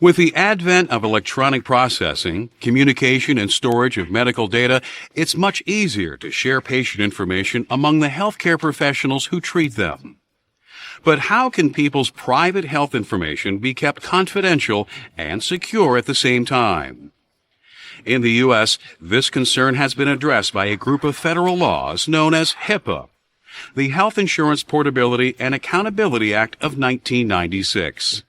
With the advent of electronic processing, communication, and storage of medical data, it's much easier to share patient information among the healthcare professionals who treat them. But how can people's private health information be kept confidential and secure at the same time? In the U.S., this concern has been addressed by a group of federal laws known as HIPAA, the Health Insurance Portability and Accountability Act of 1996.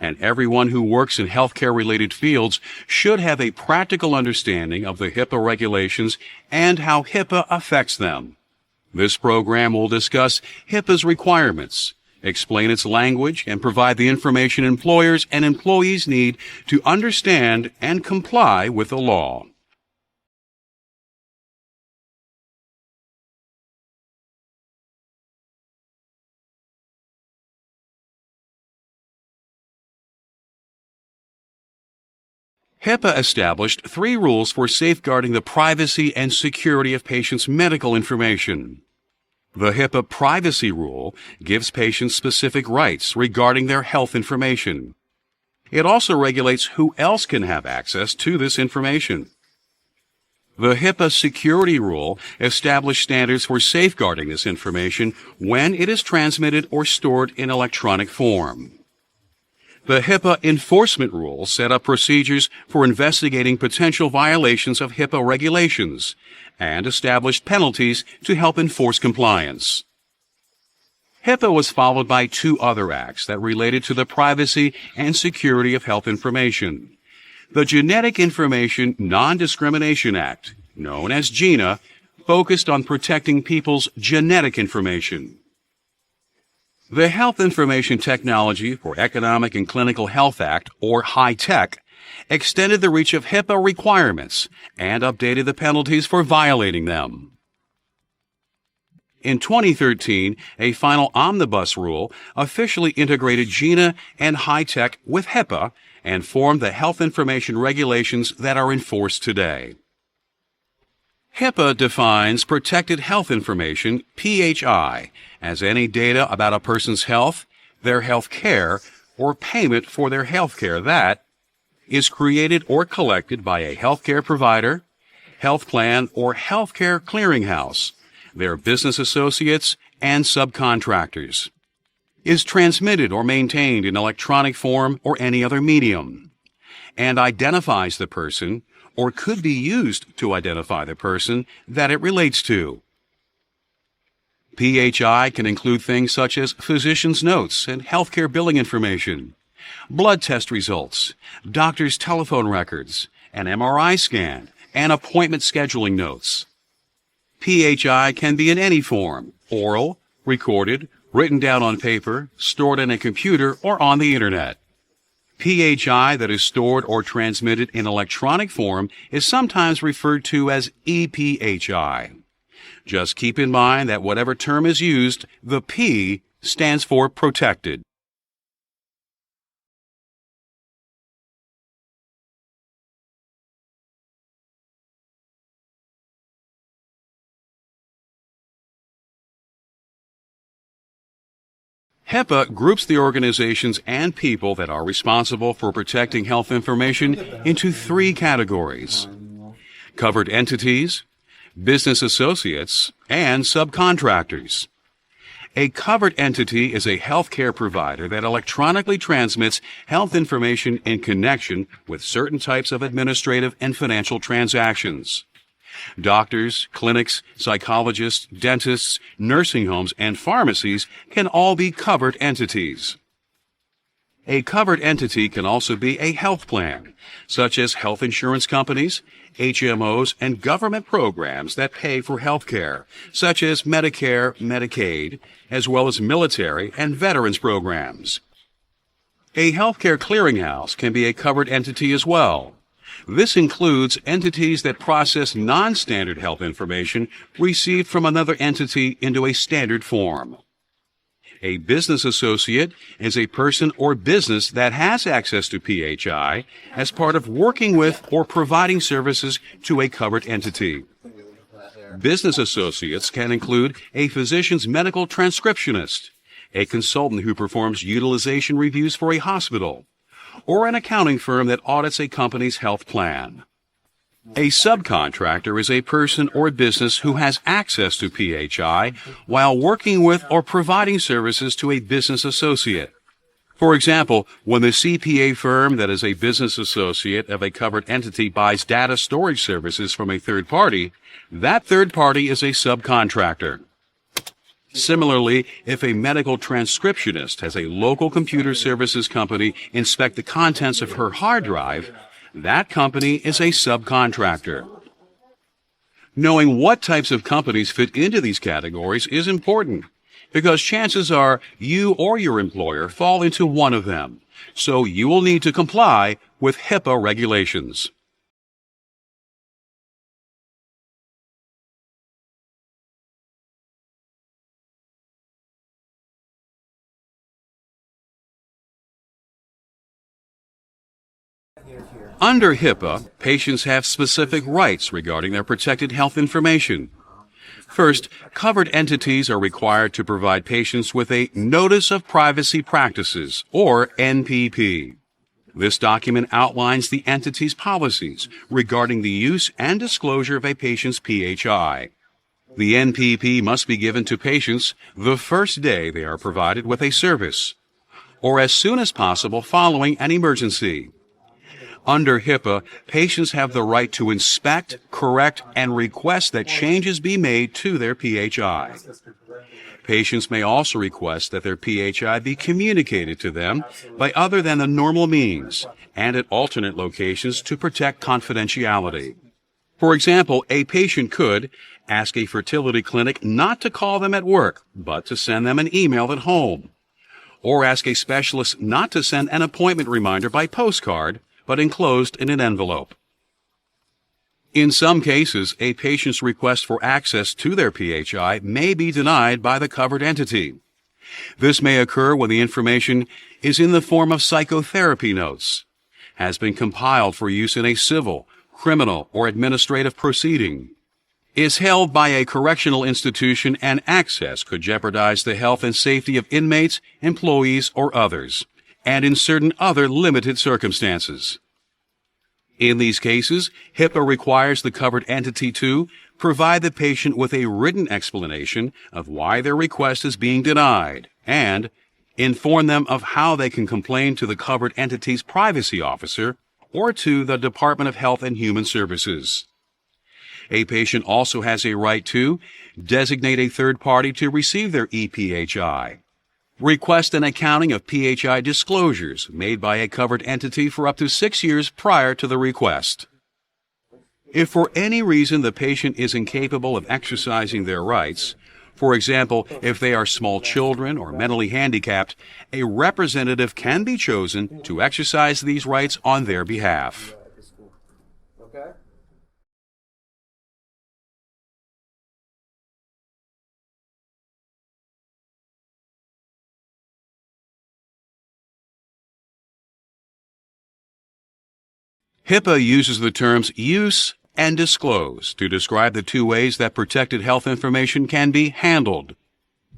And everyone who works in healthcare-related fields should have a practical understanding of the HIPAA regulations and how HIPAA affects them. This program will discuss HIPAA's requirements, explain its language, and provide the information employers and employees need to understand and comply with the law. HIPAA established 3 rules for safeguarding the privacy and security of patients' medical information. The HIPAA Privacy Rule gives patients specific rights regarding their health information. It also regulates who else can have access to this information. The HIPAA Security Rule established standards for safeguarding this information when it is transmitted or stored in electronic form. The HIPAA Enforcement Rule set up procedures for investigating potential violations of HIPAA regulations and established penalties to help enforce compliance. HIPAA was followed by 2 other acts that related to the privacy and security of health information. The Genetic Information Non-Discrimination Act, known as GINA, focused on protecting people's genetic information. The Health Information Technology for Economic and Clinical Health Act, or HITECH, extended the reach of HIPAA requirements and updated the penalties for violating them. In 2013, a final omnibus rule officially integrated GINA and HITECH with HIPAA and formed the health information regulations that are enforced today. HIPAA defines protected health information, PHI, as any data about a person's health, their health care, or payment for their health care that is created or collected by a healthcare provider, health plan, or healthcare clearinghouse, their business associates, and subcontractors, is transmitted or maintained in electronic form or any other medium, and identifies the person or could be used to identify the person that it relates to. PHI can include things such as physician's notes and healthcare billing information, blood test results, doctor's telephone records, an MRI scan, and appointment scheduling notes. PHI can be in any form: oral, recorded, written down on paper, stored in a computer, or on the Internet. PHI that is stored or transmitted in electronic form is sometimes referred to as ePHI. Just keep in mind that whatever term is used, the P stands for protected. HIPAA groups the organizations and people that are responsible for protecting health information into 3 categories: covered entities, business associates, and subcontractors. A covered entity is a healthcare provider that electronically transmits health information in connection with certain types of administrative and financial transactions. Doctors, clinics, psychologists, dentists, nursing homes, and pharmacies can all be covered entities. A covered entity can also be a health plan, such as health insurance companies, HMOs, and government programs that pay for health care, such as Medicare, Medicaid, as well as military and veterans programs. A healthcare clearinghouse can be a covered entity as well. This includes entities that process non-standard health information received from another entity into a standard form. A business associate is a person or business that has access to PHI as part of working with or providing services to a covered entity. Business associates can include a physician's medical transcriptionist, a consultant who performs utilization reviews for a hospital, or an accounting firm that audits a company's health plan. A subcontractor is a person or business who has access to PHI while working with or providing services to a business associate. For example, when the CPA firm that is a business associate of a covered entity buys data storage services from a third party, that third party is a subcontractor. Similarly, if a medical transcriptionist has a local computer services company inspect the contents of her hard drive, that company is a subcontractor. Knowing what types of companies fit into these categories is important, because chances are you or your employer fall into one of them, so you will need to comply with HIPAA regulations. Under HIPAA, patients have specific rights regarding their protected health information. First, covered entities are required to provide patients with a Notice of Privacy Practices, or NPP. This document outlines the entity's policies regarding the use and disclosure of a patient's PHI. The NPP must be given to patients the first day they are provided with a service, or as soon as possible following an emergency. Under HIPAA, patients have the right to inspect, correct, and request that changes be made to their PHI. Patients may also request that their PHI be communicated to them by other than the normal means and at alternate locations to protect confidentiality. For example, a patient could ask a fertility clinic not to call them at work, but to send them an email at home, or ask a specialist not to send an appointment reminder by postcard, but enclosed in an envelope. In some cases, a patient's request for access to their PHI may be denied by the covered entity. This may occur when the information is in the form of psychotherapy notes, has been compiled for use in a civil, criminal, or administrative proceeding, is held by a correctional institution, and access could jeopardize the health and safety of inmates, employees, or others, and in certain other limited circumstances. In these cases, HIPAA requires the covered entity to provide the patient with a written explanation of why their request is being denied and inform them of how they can complain to the covered entity's privacy officer or to the Department of Health and Human Services. A patient also has a right to designate a third party to receive their ePHI, request an accounting of PHI disclosures made by a covered entity for up to 6 years prior to the request. If for any reason the patient is incapable of exercising their rights, for example, if they are small children or mentally handicapped, a representative can be chosen to exercise these rights on their behalf. HIPAA uses the terms use and disclose to describe the two ways that protected health information can be handled.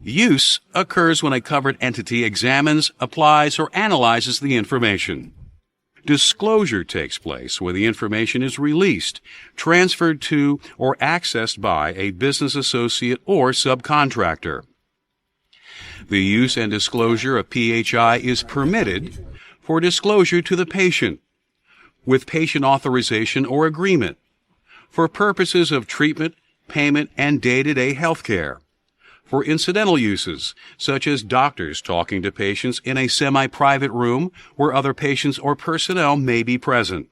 Use occurs when a covered entity examines, applies, or analyzes the information. Disclosure takes place when the information is released, transferred to, or accessed by a business associate or subcontractor. The use and disclosure of PHI is permitted for disclosure to the patient, with patient authorization or agreement, for purposes of treatment, payment, and day-to-day health care, for incidental uses, such as doctors talking to patients in a semi-private room where other patients or personnel may be present.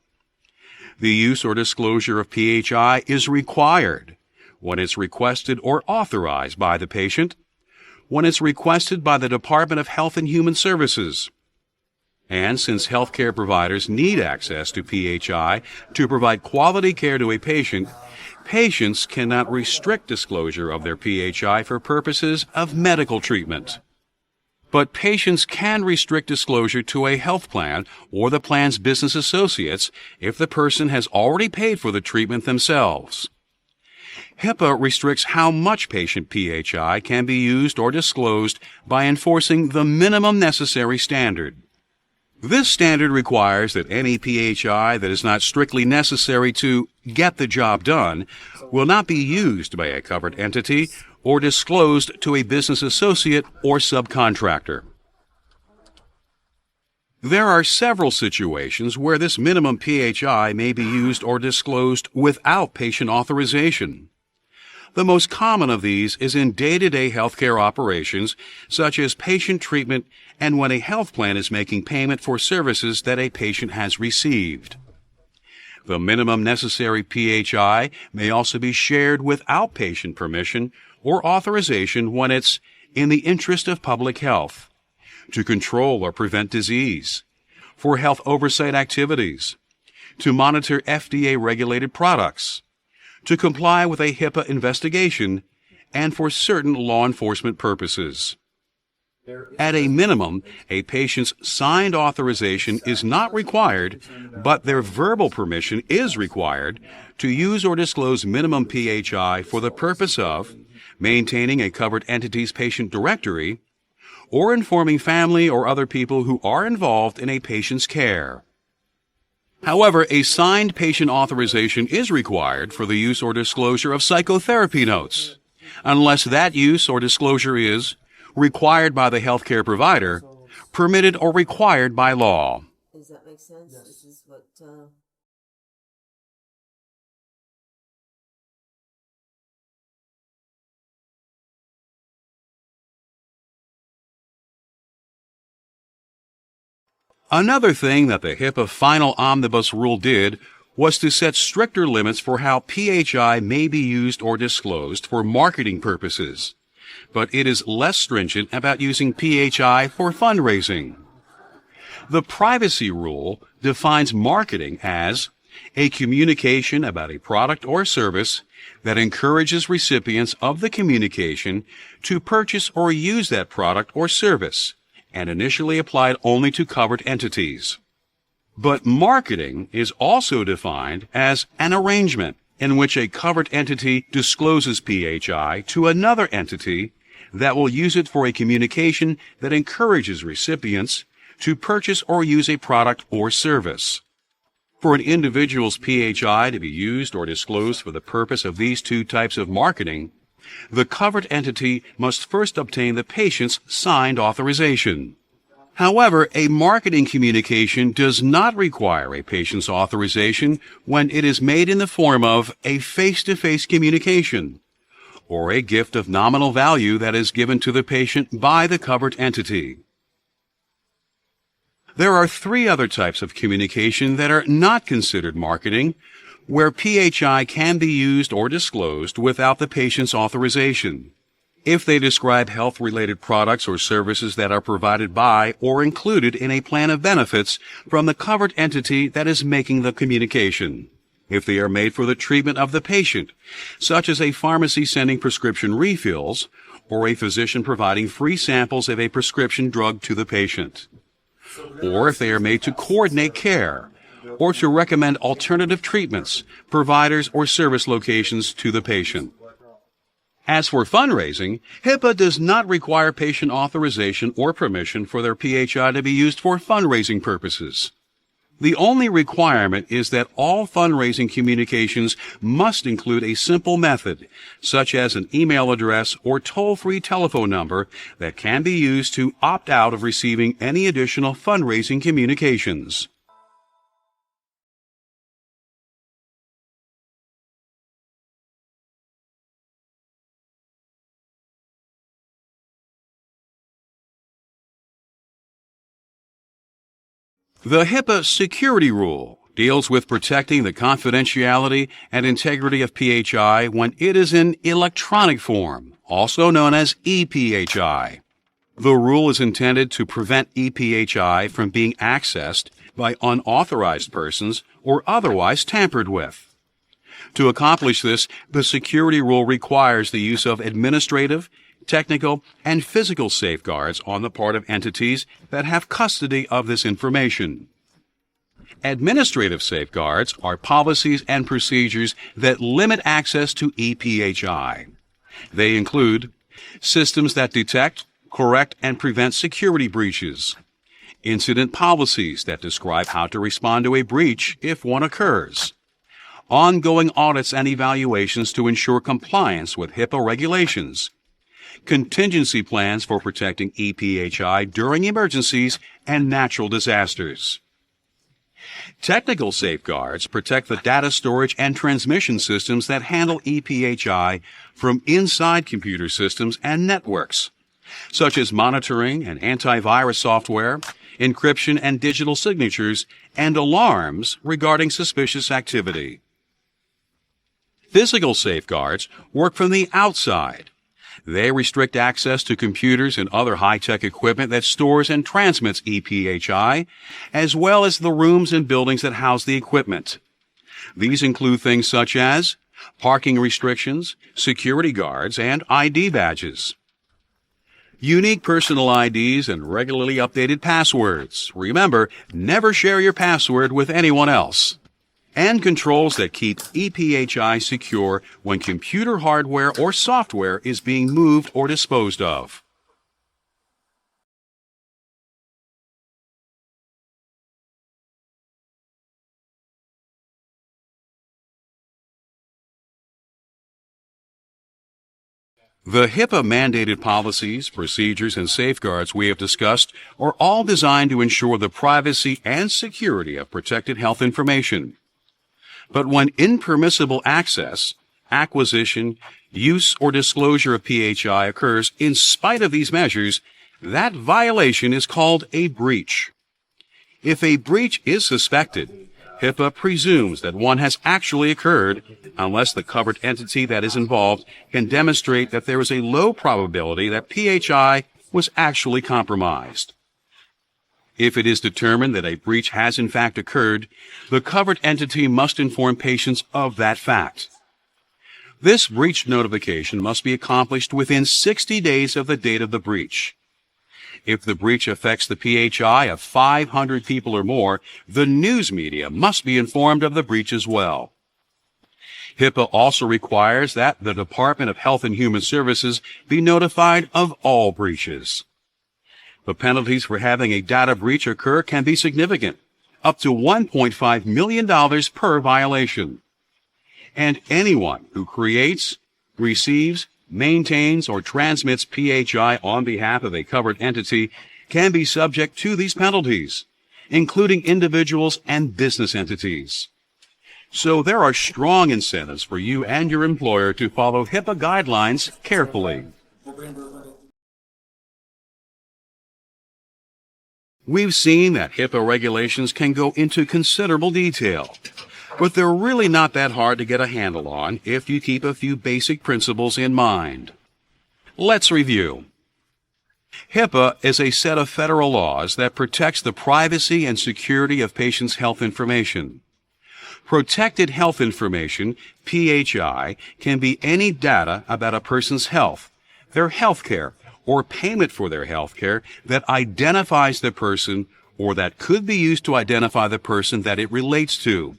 The use or disclosure of PHI is required when it's requested or authorized by the patient, when it's requested by the Department of Health and Human Services, and since healthcare providers need access to PHI to provide quality care to a patient, patients cannot restrict disclosure of their PHI for purposes of medical treatment. But patients can restrict disclosure to a health plan or the plan's business associates if the person has already paid for the treatment themselves. HIPAA restricts how much patient PHI can be used or disclosed by enforcing the minimum necessary standard. This standard requires that any ePHI that is not strictly necessary to get the job done will not be used by a covered entity or disclosed to a business associate or subcontractor. There are several situations where this minimum PHI may be used or disclosed without patient authorization. The most common of these is in day-to-day healthcare operations, such as patient treatment and when a health plan is making payment for services that a patient has received. The minimum necessary PHI may also be shared without patient permission or authorization when it's in the interest of public health, to control or prevent disease, for health oversight activities, to monitor FDA-regulated products, to comply with a HIPAA investigation, and for certain law enforcement purposes. At a minimum, a patient's signed authorization is not required, but their verbal permission is required to use or disclose minimum PHI for the purpose of maintaining a covered entity's patient directory or informing family or other people who are involved in a patient's care. However, a signed patient authorization is required for the use or disclosure of psychotherapy notes, unless that use or disclosure is required by the healthcare provider, permitted or required by law. Does that make sense? Yes. This is what... Another thing that the HIPAA final omnibus rule did was to set stricter limits for how PHI may be used or disclosed for marketing purposes, but it is less stringent about using PHI for fundraising. The privacy rule defines marketing as a communication about a product or service that encourages recipients of the communication to purchase or use that product or service, and initially applied only to covered entities. But marketing is also defined as an arrangement in which a covered entity discloses PHI to another entity that will use it for a communication that encourages recipients to purchase or use a product or service. For an individual's PHI to be used or disclosed for the purpose of these two types of marketing, the covered entity must first obtain the patient's signed authorization. However, a marketing communication does not require a patient's authorization when it is made in the form of a face-to-face communication or a gift of nominal value that is given to the patient by the covered entity. There are three other types of communication that are not considered marketing, where PHI can be used or disclosed without the patient's authorization, if they describe health-related products or services that are provided by or included in a plan of benefits from the covered entity that is making the communication, if they are made for the treatment of the patient, such as a pharmacy sending prescription refills or a physician providing free samples of a prescription drug to the patient, or if they are made to coordinate care, or to recommend alternative treatments, providers, or service locations to the patient. As for fundraising, HIPAA does not require patient authorization or permission for their PHI to be used for fundraising purposes. The only requirement is that all fundraising communications must include a simple method, such as an email address or toll-free telephone number that can be used to opt out of receiving any additional fundraising communications. The HIPAA security rule deals with protecting the confidentiality and integrity of PHI when it is in electronic form, also known as ePHI. The rule is intended to prevent ePHI from being accessed by unauthorized persons or otherwise tampered with. To accomplish this, the security rule requires the use of administrative, technical, and physical safeguards on the part of entities that have custody of this information. Administrative safeguards are policies and procedures that limit access to ePHI. They include systems that detect, correct, and prevent security breaches, incident policies that describe how to respond to a breach if one occurs, ongoing audits and evaluations to ensure compliance with HIPAA regulations, contingency plans for protecting ePHI during emergencies and natural disasters. Technical safeguards protect the data storage and transmission systems that handle ePHI from inside computer systems and networks, such as monitoring and antivirus software, encryption and digital signatures, and alarms regarding suspicious activity. Physical safeguards work from the outside. They restrict access to computers and other high-tech equipment that stores and transmits ePHI, as well as the rooms and buildings that house the equipment. These include things such as parking restrictions, security guards, and ID badges. Unique personal IDs and regularly updated passwords. Remember, never share your password with anyone else. And controls that keep ePHI secure when computer hardware or software is being moved or disposed of. The HIPAA-mandated policies, procedures, and safeguards we have discussed are all designed to ensure the privacy and security of protected health information. But when impermissible access, acquisition, use, or disclosure of PHI occurs in spite of these measures, that violation is called a breach. If a breach is suspected, HIPAA presumes that one has actually occurred unless the covered entity that is involved can demonstrate that there is a low probability that PHI was actually compromised. If it is determined that a breach has in fact occurred, the covered entity must inform patients of that fact. This breach notification must be accomplished within 60 days of the date of the breach. If the breach affects the PHI of 500 people or more, the news media must be informed of the breach as well. HIPAA also requires that the Department of Health and Human Services be notified of all breaches. The penalties for having a data breach occur can be significant, up to $1.5 million per violation. And anyone who creates, receives, maintains, or transmits PHI on behalf of a covered entity can be subject to these penalties, including individuals and business entities. So there are strong incentives for you and your employer to follow HIPAA guidelines carefully. We've seen that HIPAA regulations can go into considerable detail, but they're really not that hard to get a handle on if you keep a few basic principles in mind. Let's review. HIPAA is a set of federal laws that protects the privacy and security of patients' health information. Protected health information, PHI, can be any data about a person's health, their health care, or payment for their health care that identifies the person or that could be used to identify the person that it relates to.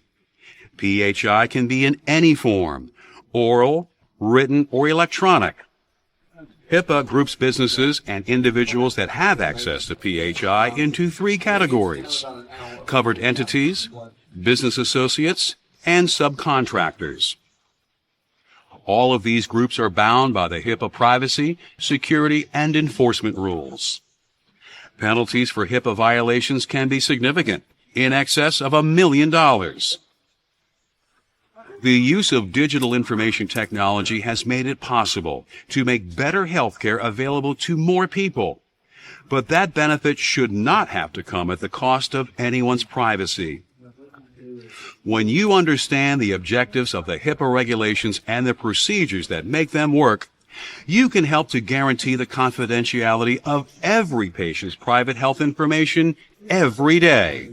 PHI can be in any form, oral, written, or electronic. HIPAA groups businesses and individuals that have access to PHI into three categories: covered entities, business associates, and subcontractors. All of these groups are bound by the HIPAA privacy, security, and enforcement rules. Penalties for HIPAA violations can be significant, in excess of $1 million. The use of digital information technology has made it possible to make better health care available to more people. But that benefit should not have to come at the cost of anyone's privacy. When you understand the objectives of the HIPAA regulations and the procedures that make them work, you can help to guarantee the confidentiality of every patient's private health information every day.